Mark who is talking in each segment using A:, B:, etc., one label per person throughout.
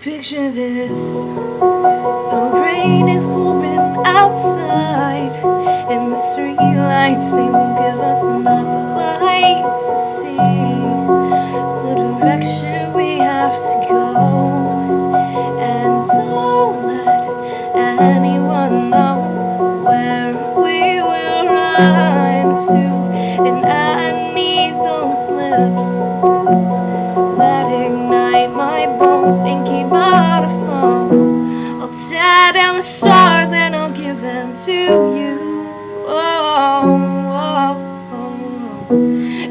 A: Picture this, the rain is pouring outside, and the street lights, they won't give us enough light to see the direction we have to go. And don't let anyone know where we will run to. And I need those lips that ignite my bones and keep my heart afloat. I'll tear down the stars and I'll give them to you.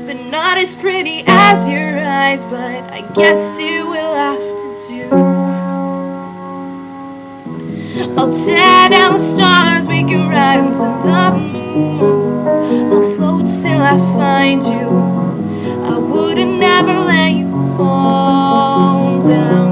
A: They're not as pretty as your eyes, but I guess it will have to do. I'll tear down the stars, we can ride them to the moon. I'll float till I find you. I wouldn't never let you fall down.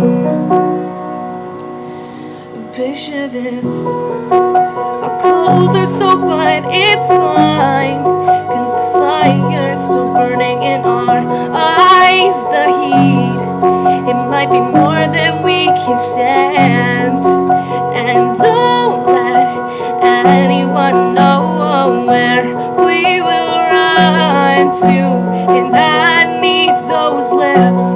A: Picture this, our clothes are soaked but it's fine, 'cause the fire's still burning in our eyes. The heat, it might be more than we can stand. And don't let anyone know where we will run to. And I need those lips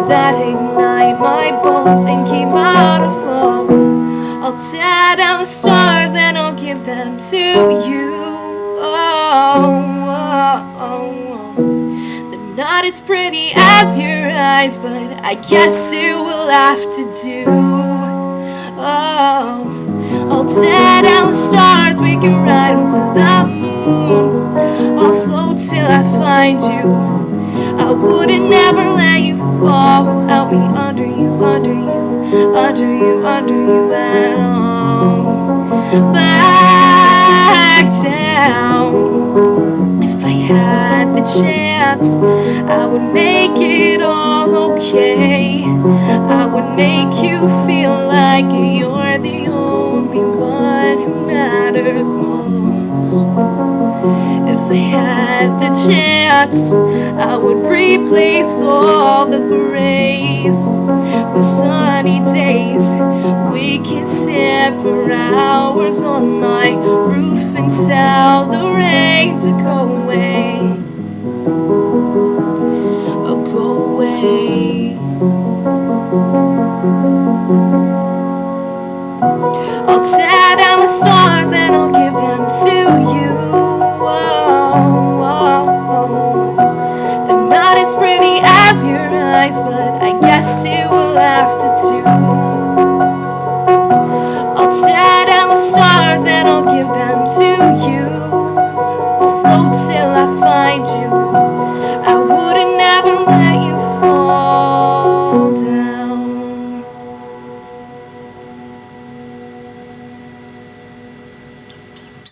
A: that ignite my bones and keep my heart afloat. I'll tear down the stars and I'll give them to you. They're not as pretty as your eyes, but I guess it will have to do. I'll tear down the stars, we can ride them to the moon. I'll float till I find you. I wouldn't never let you fall without me under you, under you, under you, under you at all. Back down. If I had the chance, I would make it all okay. I would make you feel like you're the only one who matters most. If I had the chance, I would replace all the grays with sunny days. We can sit for hours on my roof and tell the rain to go away. Go away. I'll tear down the stars and I'll give them to you. They're not as pretty as your eyes, but I guess it will have to do. I'll tear down the stars and I'll give them to you. I'll float till I find you. I wouldn't ever let